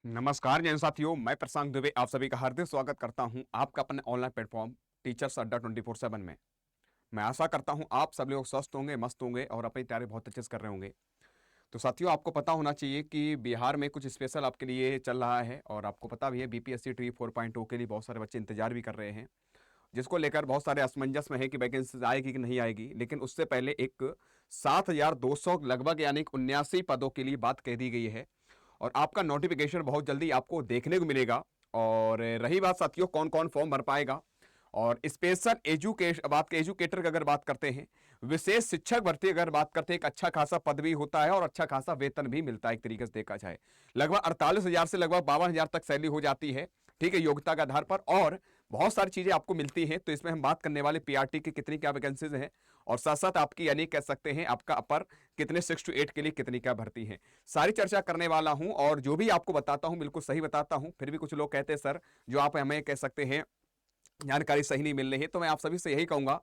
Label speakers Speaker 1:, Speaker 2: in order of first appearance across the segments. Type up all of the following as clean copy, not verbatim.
Speaker 1: नमस्कार जैन साथियों, मैं प्रशांत दुबे आप सभी का हार्दिक स्वागत करता हूं आपका अपने ऑनलाइन प्लेटफॉर्म टीचर्स अड्डा 24/7 में। मैं आशा करता हूं आप सब लोग स्वस्थ होंगे, मस्त होंगे और अपनी तैयारी बहुत अच्छे से कर रहे होंगे। तो साथियों, आपको पता होना चाहिए कि बिहार में कुछ स्पेशल आपके लिए चल रहा है और आपको पता भी है बीपीएससी ट्री 4.0 के लिए बहुत सारे बच्चे इंतजार भी कर रहे हैं, जिसको लेकर बहुत सारे असमंजस में है कि वैकेंसी आएगी कि नहीं आएगी। लेकिन उससे पहले एक 7,200 लगभग यानी 79 पदों के लिए बात कह दी गई है और आपका नोटिफिकेशन बहुत जल्दी आपको देखने को मिलेगा। और रही बात साथियों कौन कौन फॉर्म भर पाएगा, और स्पेशल एजुकेशन बात के एजुकेटर की अगर बात करते हैं, विशेष शिक्षक भर्ती अगर बात करते हैं, एक अच्छा खासा पद भी होता है और अच्छा खासा वेतन भी मिलता है। एक तरीके से देखा जाए लगभग 48,000 से लगभग 52,000 तक सैलरी हो जाती है, ठीक है, योग्यता के आधार पर। और बहुत सारी चीजें आपको मिलती हैं। तो इसमें हम बात करने वाले पीआरटी की कितनी क्या वैकेंसीज हैं और साथ साथ आपकी यानी कह सकते हैं आपका अपर कितने 6 to 8 के लिए कितनी क्या भर्ती है, सारी चर्चा करने वाला हूं। और जो भी आपको बताता हूं बिल्कुल सही बताता हूं। फिर भी कुछ लोग कहते हैं सर जो आप हमें कह सकते हैं जानकारी सही नहीं मिल रही है, तो मैं आप सभी से यही कहूंगा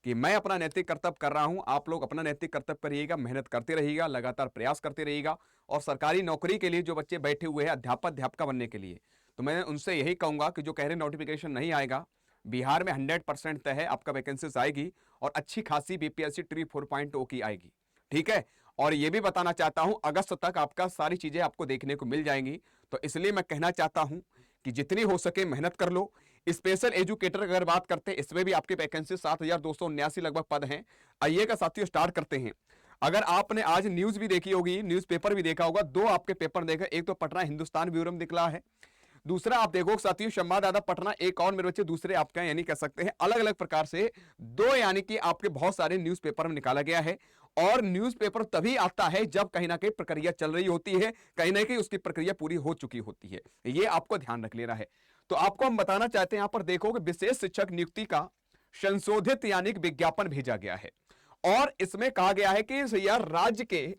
Speaker 1: कि मैं अपना नैतिक कर्तव्य कर रहा हूं, आप लोग अपना नैतिक कर्तव्य करिएगा, मेहनत करते रहिएगा, लगातार प्रयास करते रहिएगा। और सरकारी नौकरी के लिए जो बच्चे बैठे हुए हैं अध्यापक अध्यापिका बनने के लिए, तो मैं उनसे यही कहूंगा कि जो कह रहे नोटिफिकेशन नहीं आएगा, बिहार में 100% तय है आपका वैकेंसीज आएगी और अच्छी खासी बीपीएससी ट्री 4.0 की आएगी, ठीक है। और यह भी बताना चाहता हूं अगस्त तक आपका सारी चीजें आपको देखने को मिल जाएंगी। तो इसलिए मैं कहना चाहता हूं कि जितनी हो सके मेहनत कर लो। स्पेशल एजुकेटर अगर बात करते हैं, इसमें भी आपकी वैकेंसी 7,279 लगभग पद हैं। आइए का साथियों स्टार्ट करते हैं। अगर आपने आज न्यूज भी देखी होगी, न्यूज़पेपर भी देखा होगा, दो आपके पेपर देखे, एक तो पटना हिंदुस्तान ब्यूरो में निकला है, दूसरा आप देखो साथियों संवाददाता पटना, एक और मेरे बच्चे दूसरे आपका यानी कह सकते हैं अलग अलग प्रकार से दो यानी कि आपके बहुत सारे न्यूज़पेपर में निकाला गया है। और न्यूज़पेपर तभी आता है जब कहीं ना कहीं प्रक्रिया चल रही होती है, कहीं ना कहीं उसकी प्रक्रिया पूरी हो चुकी होती है, ये आपको ध्यान रख लेना है। तो आपको हम बताना चाहते हैं, यहां पर देखो कि विशेष शिक्षक नियुक्ति का संशोधित यानी विज्ञापन भेजा गया है और इसमें कहा गया है कि यार राज्य के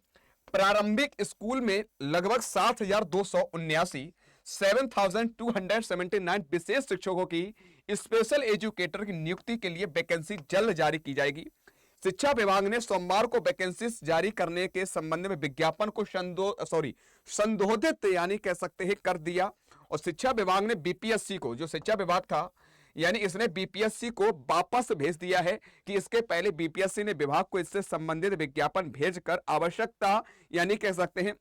Speaker 1: प्रारंभिक स्कूल में लगभग 7,279 7,279 विशेष शिक्षकों की स्पेशल एजुकेटर की नियुक्ति के लिए वैकेंसी जल्द जारी की जाएगी। शिक्षा विभाग ने सोमवार को वैकेंसी जारी करने के संबंध में विज्ञापन को संशोधित यानी कह सकते हैं कर दिया। और शिक्षा विभाग ने बीपीएससी को, जो शिक्षा विभाग था यानी इसने बीपीएससी को वापस भेज दिया है कि इसके पहले बीपीएससी ने विभाग को इससे संबंधित विज्ञापन भेजकर आवश्यकता यानी कह सकते हैं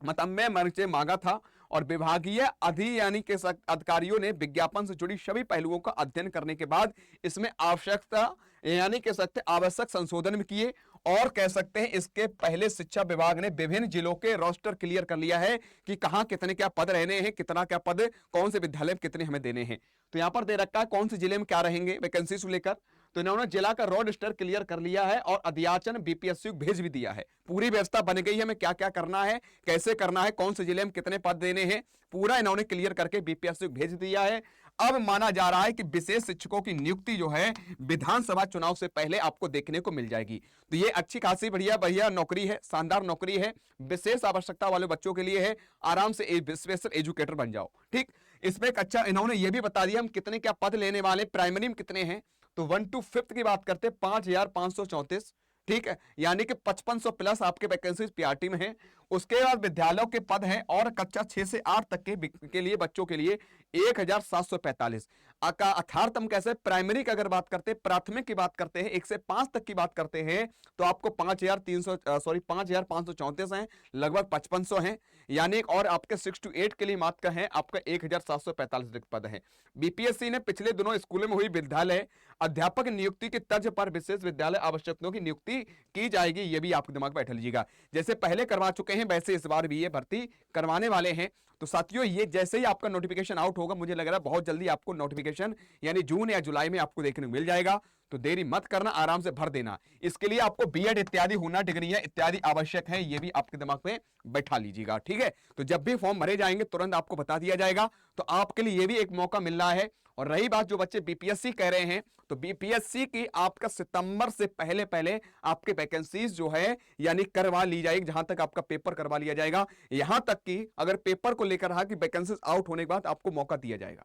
Speaker 1: मतम्य मंच मांगा था। और विभागीय यानी के अधिकारियों ने विज्ञापन से जुड़ी सभी पहलुओं का अध्ययन करने के बाद इसमें आवश्यकता यानी कह सकते आवश्यक संशोधन भी किए। और कह सकते हैं इसके पहले शिक्षा विभाग ने विभिन्न जिलों के रोस्टर क्लियर कर लिया है कि कहां कितने क्या पद रहने हैं, कितना क्या पद कौन से विद्यालय में कितने हमें देने हैं। तो यहां पर दे रखा है कौन से जिले में क्या रहेंगे वैकेंसी को लेकर। तो इन्होंने जिला का रोस्टर क्लियर कर लिया है और अध्याचन बीपीएससी को भेज भी दिया है। पूरी व्यवस्था बन गई है, हमें क्या क्या करना है, कैसे करना है, कौन से जिले में कितने पद देने हैं, पूरा इन्होंने क्लियर करके बीपीएससी को भेज दिया है। अब माना जा रहा है कि विशेष शिक्षकों की नियुक्ति जो है विधानसभा चुनाव से पहले आपको देखने को मिल जाएगी। तो ये अच्छी खासी बढ़िया बढ़िया नौकरी है, शानदार नौकरी है, विशेष आवश्यकता वाले बच्चों के लिए है। आराम से स्पेशल एजुकेटर बन जाओ, ठीक। इसमें एक अच्छा इन्होंने ये भी बता दिया हम कितने क्या पद लेने वाले, प्राइमरी में कितने हैं। तो 1 to 5th की बात करते 5,534, ठीक है, यानी कि 5500 प्लस आपके वैकेंसी पीआरटी में है। उसके बाद विद्यालयों के पद हैं और कक्षा 6 से 8 तक के लिए बच्चों के लिए 1,745। अर्थात कैसे प्राइमरी की अगर बात करते हैं, प्राथमिक की बात करते हैं, 1 से 5 तक की बात करते हैं, तो आपको 5,534 हैं, लगभग 5500 हैं। यानी और आपके 6 to 8 के लिए मात्र का है आपका 1,745 रिक्त पद है। बीपीएससी ने पिछले दिनों स्कूलों में हुई विद्यालय अध्यापक नियुक्ति के तर्ज पर विशेष विद्यालय आवश्यकताओं की नियुक्ति की जाएगी, ये भी आपके दिमाग में बैठा लीजिएगा। जैसे पहले करवा चुके हैं वैसे इस बार भी ये भर्ती करवाने वाले हैं। तो साथियों ये जैसे ही आपका नोटिफिकेशन आउट होगा, मुझे लग रहा है बहुत जल्दी आपको नोटिफिकेशन यानी जून या जुलाई में आपको देखने को मिल जाएगा। तो देरी मत करना, आराम से भर देना। इसके लिए आपको बीएड इत्यादि होना, डिग्रियां इत्यादि आवश्यक है, ये भी आपके दिमाग में बैठा लीजिएगा, ठीक है। तो जब भी फॉर्म भरे जाएंगे तुरंत आपको बता दिया जाएगा। तो आपके लिए ये भी एक मौका मिल रहा है। और रही बात जो बच्चे बीपीएससी कह रहे हैं, तो बीपीएससी की आपका सितंबर से पहले पहले आपके वैकेंसीज जो है यानी करवा ली जाएगी, जहां तक आपका पेपर करवा लिया जाएगा। यहां तक कि अगर पेपर को लेकर रहा कि वैकेंसीज आउट होने के बाद आपको मौका दिया जाएगा,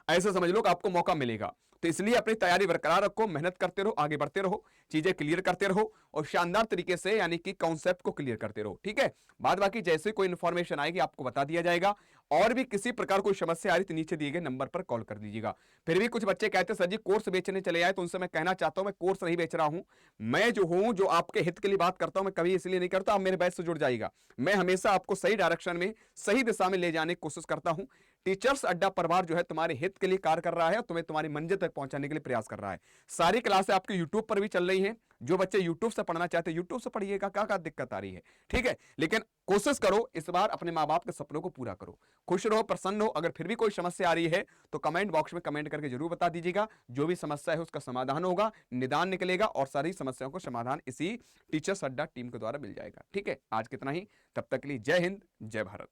Speaker 1: ऐसे समझ लो कि आपको मौका मिलेगा। तो इसलिए अपनी तैयारी बरकरार रखो, मेहनत करते रहो, आगे बढ़ते रहो, चीजें क्लियर करते रहो और शानदार तरीके से यानी कि कॉन्सेप्ट को क्लियर करते रहो। ठीक है, बाद बाकी जैसे कोई इन्फॉर्मेशन आएगी आपको बता दिया जाएगा। और भी किसी प्रकार कोई समस्या आ रही तो नीचे दिए गए नंबर पर कॉल कर दीजिएगा। फिर भी कुछ बच्चे कहते हैं सर जी कोर्स बेचने चले आए, तो उनसे मैं कहना चाहता हूं मैं कोर्स नहीं बेच रहा हूं। मैं जो हूं, जो आपके हित के लिए बात करता हूं, मैं कभी इसलिए नहीं करता, आप मेरे बैच से जुड़ जाएगा। मैं हमेशा आपको सही डायरेक्शन में, सही दिशा में ले जाने की कोशिश करता हूं। टीचर्स अड्डा परिवार जो है तुम्हारे हित के लिए कार्य कर रहा है, तुम्हें तुम्हारी मंजिल तक पहुंचाने के लिए प्रयास कर रहा है। सारी क्लासें आपके यूट्यूब पर भी चल रही हैं। जो बच्चे यूट्यूब से पढ़ना चाहते हैं यूट्यूब से पढ़िएगा, क्या दिक्कत आ रही है। ठीक है, लेकिन कोशिश करो इस बार अपने माँ बाप के सपनों को पूरा करो। खुश रहो, प्रसन्न हो। अगर फिर भी कोई समस्या आ रही है तो कमेंट बॉक्स में कमेंट करके जरूर बता दीजिएगा। जो भी समस्या है उसका समाधान होगा, निदान निकलेगा और सारी समस्याओं को समाधान इसी टीचर्स अड्डा टीम के द्वारा मिल जाएगा। ठीक है, आज कितना ही, तब तक के लिए जय हिंद, जय भारत।